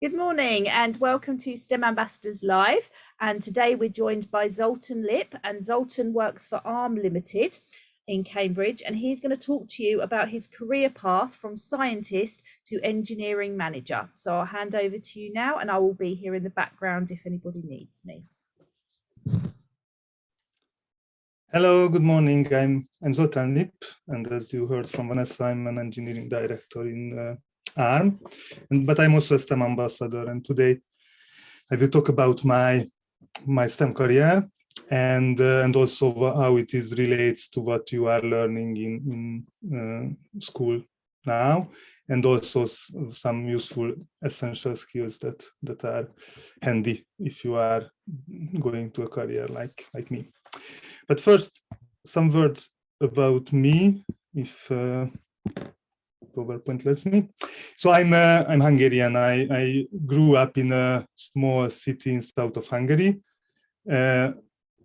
Good morning and welcome to STEM Ambassadors Live. And today we're joined by Zoltan Lipp, and Zoltan works for ARM Ltd in Cambridge, and he's going to talk to you about his career path from scientist to engineering manager. So I'll hand over to you now, and I will be here in the background if anybody needs me. Hello, good morning. I'm Zoltan Lipp, and as you heard from Vanessa, I'm an engineering director in ARM, but I'm also a STEM ambassador. And today I will talk about my STEM career and also how it is relates to what you are learning in school now, and also some useful essential skills that are handy if you are going to a career like me. But first, some words about me, if PowerPoint lets me. So I'm Hungarian. I grew up in a small city in south of Hungary, and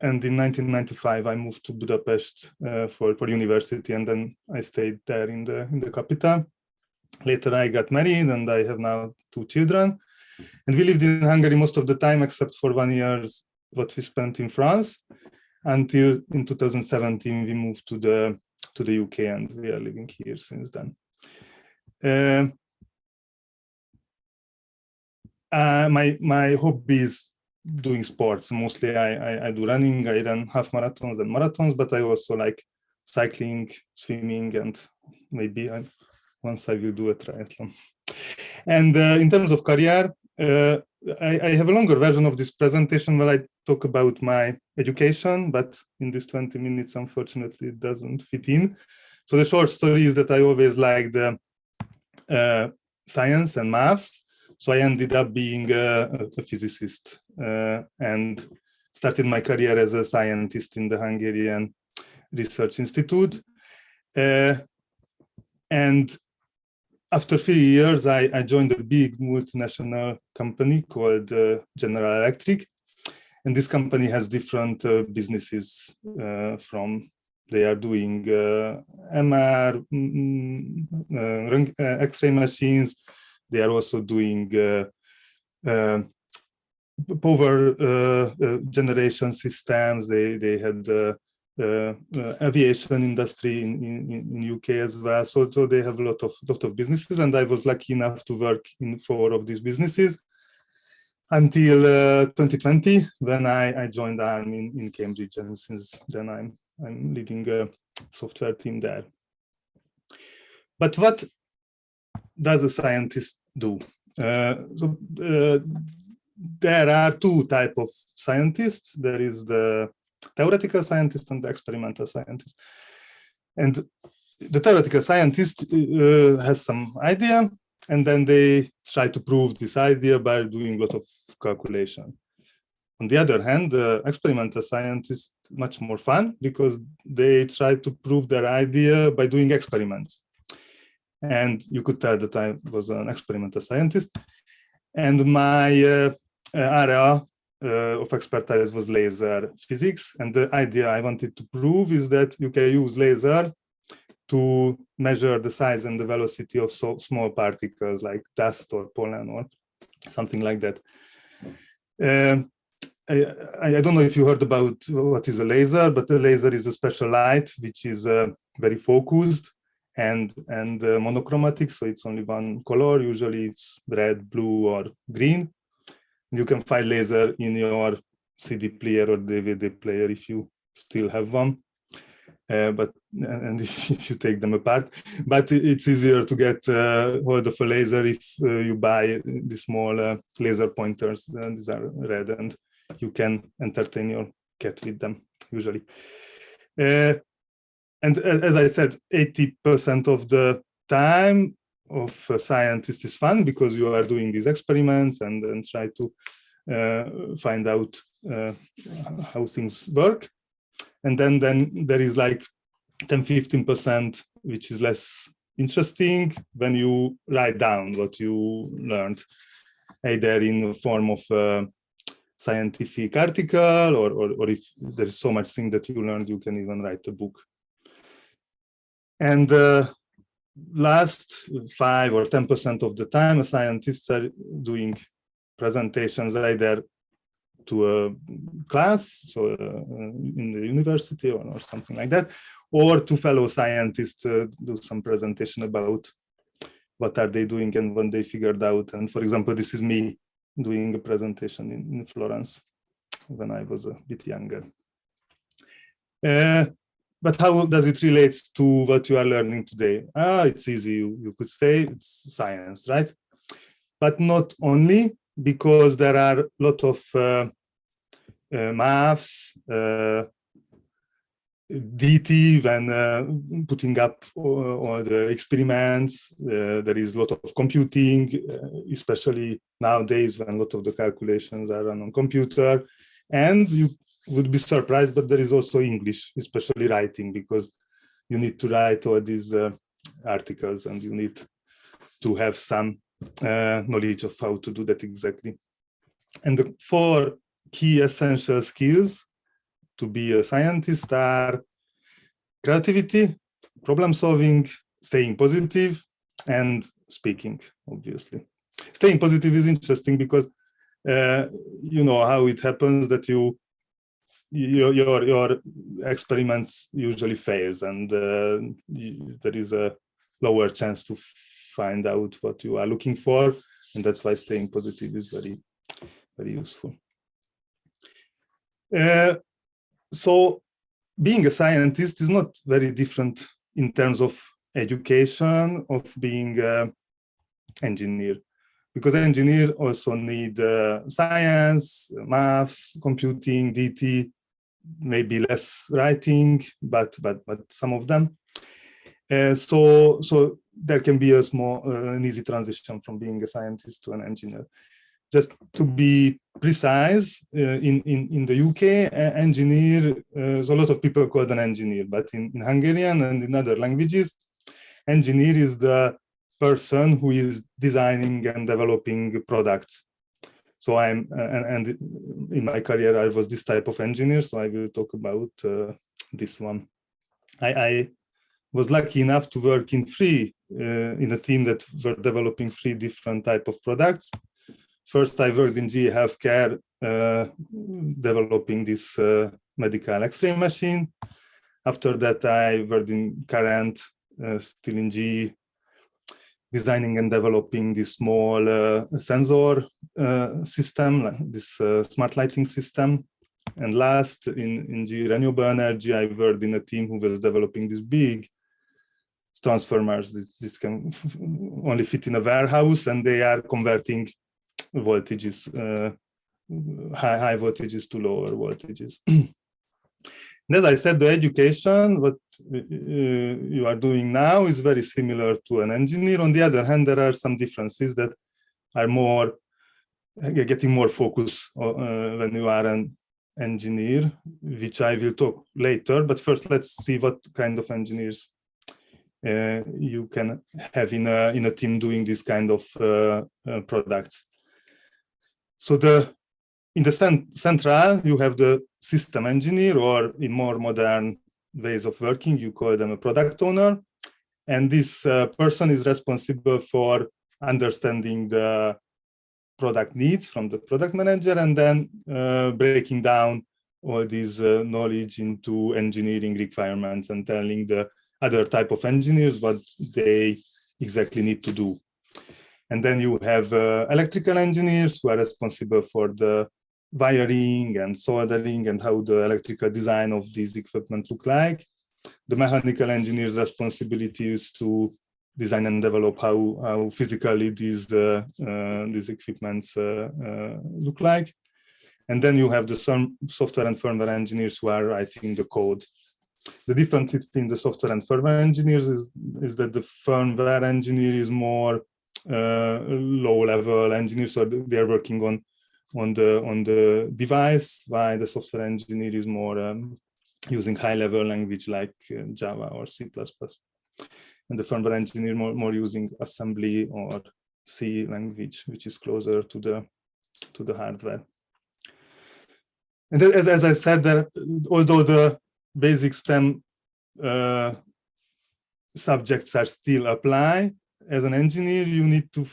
in 1995 I moved to Budapest for university, and then I stayed there in the capital. Later I got married, and I have now 2 children. And we lived in Hungary most of the time, except for 1 year what we spent in France, until in 2017 we moved to the UK, and we are living here since then. My hobby is doing sports. Mostly I do running. I run half marathons and marathons, but I also like cycling, swimming, and maybe once I will do a triathlon. And in terms of career, I have a longer version of this presentation where I talk about my education, but in this 20 minutes, unfortunately, it doesn't fit in. So the short story is that I always liked science and maths. So I ended up being a physicist and started my career as a scientist in the Hungarian Research Institute. And after 3 years, I joined a big multinational company called General Electric. And this company has different businesses they are doing MR, X-ray machines. They are also doing power generation systems. They had aviation industry in UK as well. So they have a lot of businesses, and I was lucky enough to work in 4 of these businesses until 2020, when I joined ARM in Cambridge, and since then I'm leading a software team there. But what does a scientist do? There are 2 types of scientists. There is the theoretical scientist and the experimental scientist. And the theoretical scientist has some idea, and then they try to prove this idea by doing a lot of calculation. On the other hand, the experimental scientist is much more fun, because they try to prove their idea by doing experiments. And you could tell that I was an experimental scientist. And my area of expertise was laser physics. And the idea I wanted to prove is that you can use laser to measure the size and the velocity of small particles like dust or pollen or something like that. I don't know if you heard about what is a laser, but a laser is a special light which is very focused and monochromatic, so it's only one color. Usually it's red, blue, or green. You can find laser in your CD player or DVD player if you still have one. And if you take them apart, but it's easier to get hold of a laser if you buy the small laser pointers. These are red, and you can entertain your cat with them usually. And as I said, 80% of the time of a scientist is fun, because you are doing these experiments and try to find out how things work. And then there is like 10-15% which is less interesting, when you write down what you learned, either in the form of a scientific article, or if there is so much thing that you learned, you can even write a book. And last 5 or 10% of the time, scientists are doing presentations either to a class, so in the university or something like that, or to fellow scientists do some presentation about what are they doing and when they figured out. And for example, this is me doing a presentation in Florence when I was a bit younger. But how does it relate to what you are learning today? It's easy, you could say it's science, right? But not only, because there are a lot of maths, DT, when putting up all the experiments. There is a lot of computing, especially nowadays when a lot of the calculations are run on computer. And you would be surprised, but there is also English, especially writing, because you need to write all these articles and you need to have some knowledge of how to do that exactly. And the 4 key essential skills to be a scientist are creativity, problem solving, staying positive, and speaking, obviously. Staying positive is interesting because you know how it happens that your experiments usually fails, and there is a lower chance to find out what you are looking for, and that's why staying positive is very, very useful. So being a scientist is not very different in terms of education of being an engineer, because engineers also need science, maths, computing, DT, maybe less writing, but some of them. So there can be a small, an easy transition from being a scientist to an engineer. Just to be precise, in the UK, engineer, so a lot of people call an engineer, but in Hungarian and in other languages, engineer is the person who is designing and developing products. So and in my career, I was this type of engineer, so I will talk about this one. I was lucky enough to work in a team that were developing 3 different types of products. First, I worked in GE Healthcare, developing this medical X-ray machine. After that, I worked in Current, still in GE, designing and developing this small sensor system, this smart lighting system. And last, in GE Renewable Energy, I worked in a team who was developing these big transformers. This can only fit in a warehouse, and they are converting voltages, high voltages to lower voltages. And as I said, the education, what you are doing now, is very similar to an engineer. On the other hand, there are some differences that are more getting more focus when you are an engineer, which I will talk later. But first, let's see what kind of engineers you can have in a team doing this kind of products. So in the central, you have the system engineer, or in more modern ways of working, you call them a product owner. And this person is responsible for understanding the product needs from the product manager, and then breaking down all this knowledge into engineering requirements and telling the other type of engineers what they exactly need to do. And then you have electrical engineers who are responsible for the wiring and soldering and how the electrical design of these equipment look like. The mechanical engineers' responsibility is to design and develop how physically these equipments look like. And then you have the software and firmware engineers who are writing the code. The difference between the software and firmware engineers is that the firmware engineer is more low-level engineers, so they are working on the device, while the software engineer is more using high-level language like Java or C++, and the firmware engineer more using assembly or C language, which is closer to the hardware. And as I said, that although the basic STEM subjects are still apply. As an engineer, you need to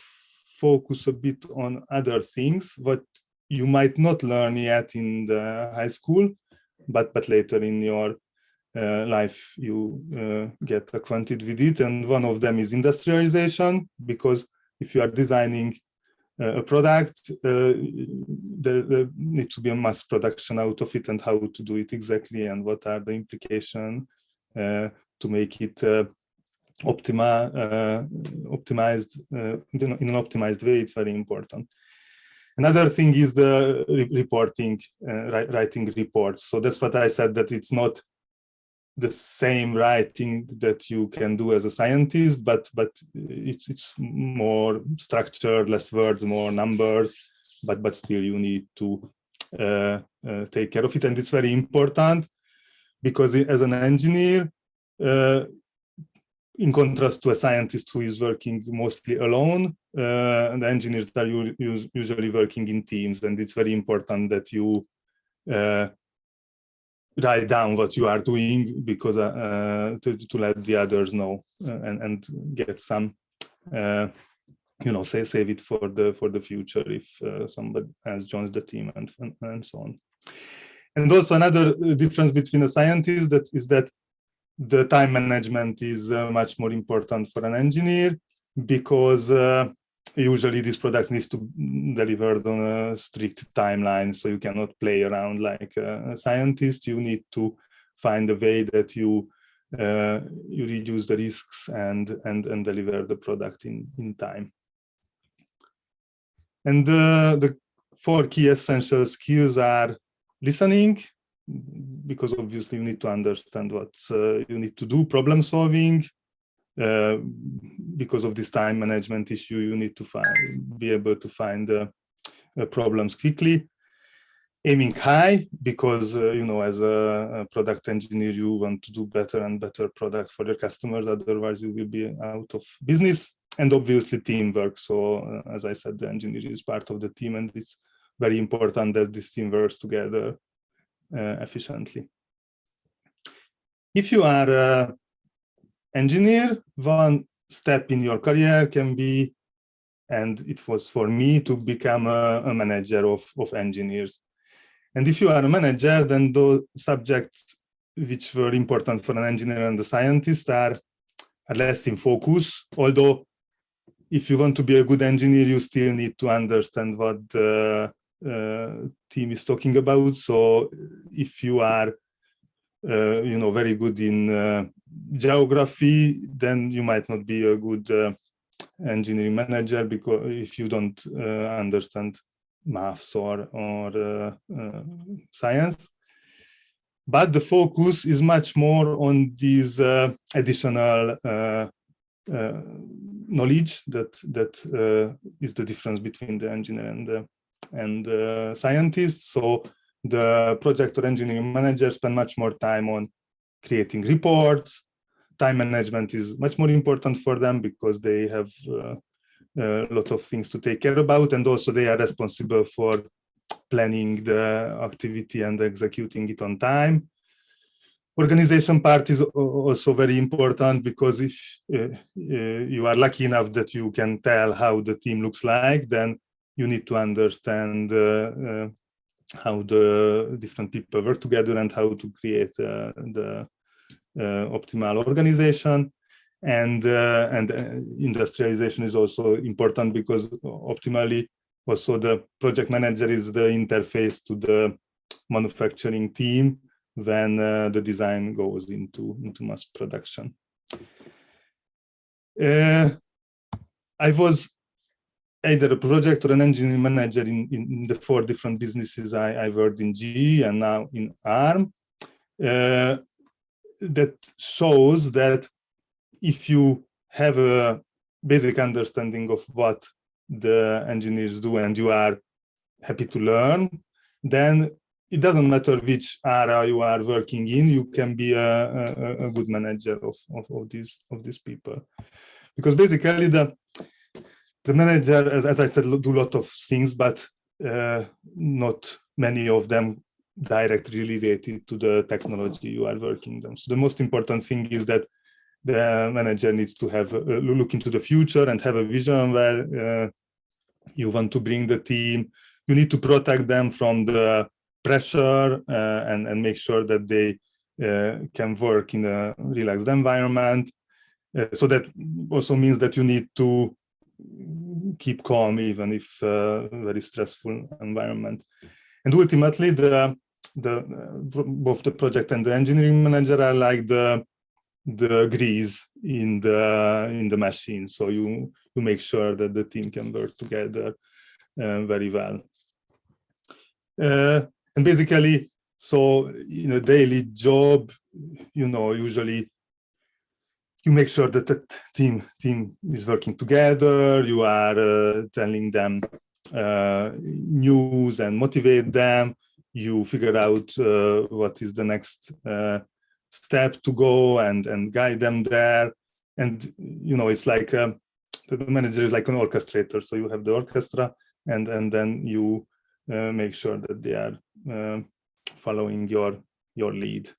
focus a bit on other things, what you might not learn yet in the high school, but later in your life you get acquainted with it. And one of them is industrialization, because if you are designing a product, there needs to be a mass production out of it, and how to do it exactly, and what are the implications to make it optimized in an optimized way. It's very important. Another thing is the reporting, writing reports. So that's what I said, that it's not the same writing that you can do as a scientist, but it's more structured, less words, more numbers, but still you need to take care of it. And it's very important, because as an engineer, in contrast to a scientist who is working mostly alone, and engineers are usually working in teams, and it's very important that you write down what you are doing, because to let the others know, and get some, save it for the future if somebody else joins the team, and so on. And also another difference between a scientist is that the time management is much more important for an engineer, because usually these products need to be delivered on a strict timeline, so you cannot play around like a scientist. You need to find a way that you reduce the risks and deliver the product in time. And the 4 key essential skills are listening, because obviously you need to understand what you need to do. Problem solving, because of this time management issue, you need to be able to find problems quickly. Aiming high, because as a product engineer, you want to do better and better products for your customers, otherwise you will be out of business. And obviously teamwork. So as I said, the engineer is part of the team, and it's very important that this team works together efficiently. If you are an engineer, one step in your career can be, and it was for me, to become a manager of engineers. And if you are a manager, then those subjects which were important for an engineer and a scientist are less in focus. Although if you want to be a good engineer, you still need to understand what the team is talking about. So if you are very good in geography, then you might not be a good engineering manager, because if you don't understand maths or science. But the focus is much more on these additional knowledge that is the difference between the engineer and the scientist. So the project or engineering manager spend much more time on creating reports. Time management is much more important for them, because they have a lot of things to take care about, and also they are responsible for planning the activity and executing it on time. Organization part is also very important, because if you are lucky enough that you can tell how the team looks like, then you need to understand how the different people work together and how to create the optimal organization. And industrialization is also important, because optimally also the project manager is the interface to the manufacturing team when the design goes into mass production. I was either a project or an engineering manager in the 4 different businesses I worked in GE and now in ARM. That shows that if you have a basic understanding of what the engineers do and you are happy to learn, then it doesn't matter which area you are working in, you can be a good manager of these people. Because basically the manager, as I said, do a lot of things, but not many of them directly related to the technology you are working on. So the most important thing is that the manager needs to have look into the future and have a vision where you want to bring the team. You need to protect them from the pressure and make sure that they can work in a relaxed environment. So that also means that you need to keep calm even if very stressful environment. And ultimately, both the project and the engineering manager are like the grease in the machine. So you make sure that the team can work together very well. And basically, so in a daily job, usually you make sure that the team is working together. You are telling them news and motivate them. You figure out what is the next step to go and guide them there. And it's like the manager is like an orchestrator. So you have the orchestra, and then you make sure that they are following your lead.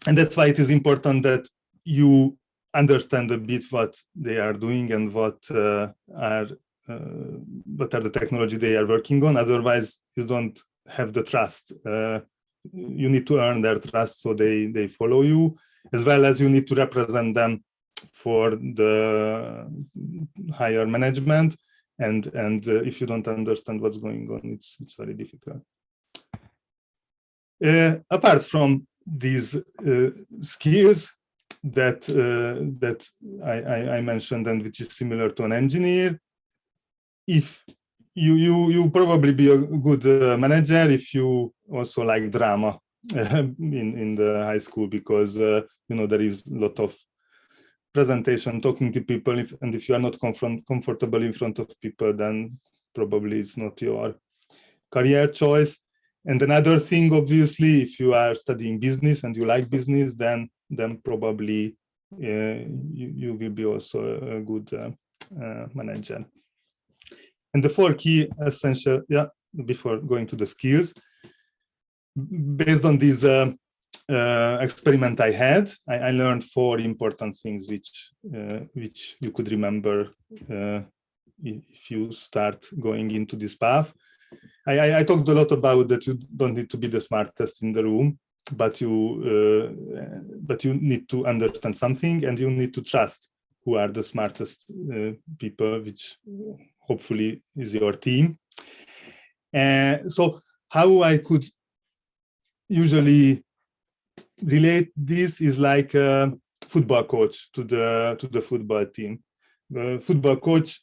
And that's why it is important that you understand a bit what they are doing and what are the technology they are working on. Otherwise, you don't have the trust. You need to earn their trust so they follow you, as well as you need to represent them for the higher management. And if you don't understand what's going on, it's very difficult. Apart from these skills that I mentioned, and which is similar to an engineer, if you probably be a good manager if you also like drama in the high school, because there is a lot of presentation, talking to people, and if you are not comfortable in front of people, then probably it's not your career choice. And another thing, obviously, if you are studying business and you like business, then probably you will be also a good manager. And the 4 key essential, before going to the skills, based on this experiment I had, I learned 4 important things which you could remember if you start going into this path. I talked a lot about that you don't need to be the smartest in the room, but you need to understand something, and you need to trust who are the smartest people, which hopefully is your team. So how I could usually relate this is like a football coach to the football team. The football coach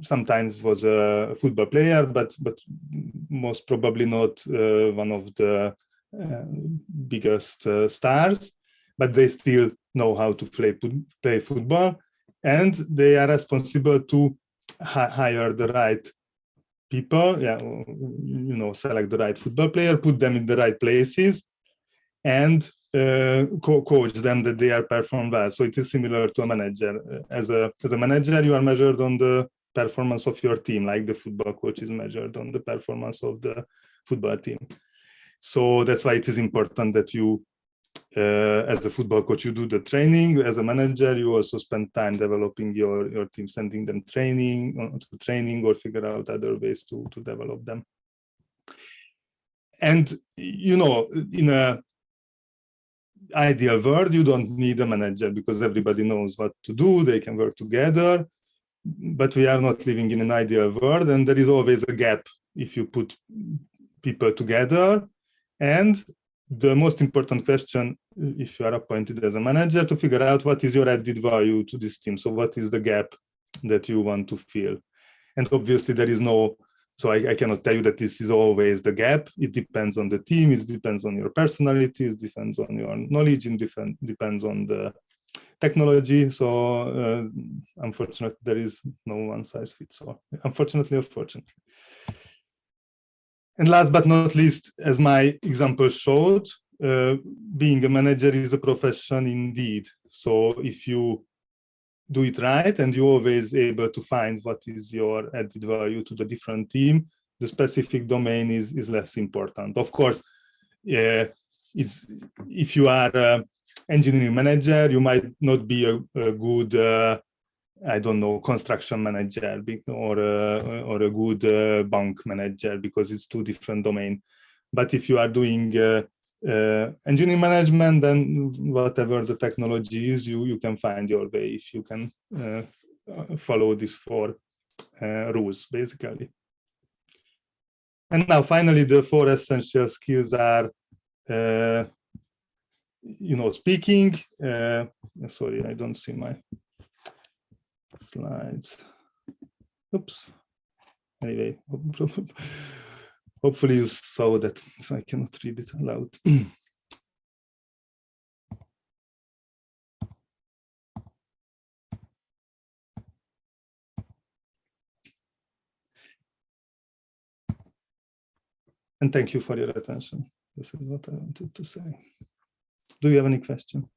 sometimes was a football player, but most probably not one of the biggest stars, but they still know how to play football, and they are responsible to hire the right people, select the right football player, put them in the right places, and coach them that they are perform well. So it is similar to a manager. As a manager, you are measured on the performance of your team, like the football coach is measured on the performance of the football team. So that's why it is important that you, as a football coach, you do the training. As a manager, you also spend time developing your team, sending them training or figure out other ways to develop them. And, in a ideal world, you don't need a manager because everybody knows what to do. They can work together, but we are not living in an ideal world, and there is always a gap if you put people together. And the most important question, if you are appointed as a manager, to figure out what is your added value to this team. So what is the gap that you want to fill? And obviously there is no, so I cannot tell you that this is always the gap. It depends on the team, it depends on your personality, it depends on your knowledge, it depends on the technology. So unfortunately, there is no one size fits all. Unfortunately or fortunately. And last but not least, as my example showed, being a manager is a profession indeed. So if you do it right and you're always able to find what is your added value to the different team, the specific domain is less important. Of course, it's if you are engineering manager, you might not be a good, I don't know, construction manager or a good bank manager, because it's two different domains. But if you are doing engineering management, then whatever the technology is, you can find your way if you can follow these four rules, basically. And now, finally, the four essential skills are, speaking. Sorry, I don't see my slides. Oops. Anyway, hopefully you saw that, so I cannot read it aloud. And thank you for your attention. This is what I wanted to say. Do you have any question?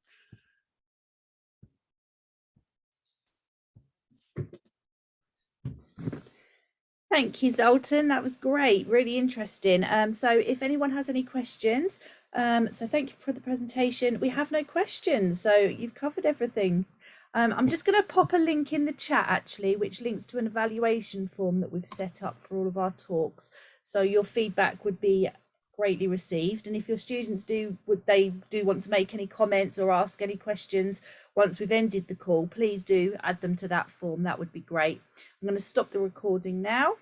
Thank you, Zoltan. That was great, really interesting. So if anyone has any questions, so thank you for the presentation. We have no questions, so you've covered everything. I'm just going to pop a link in the chat, actually, which links to an evaluation form that we've set up for all of our talks. So your feedback would be greatly received, and if your students do want to make any comments or ask any questions once we've ended the call, please do add them to that form. That would be great. I'm going to stop the recording now.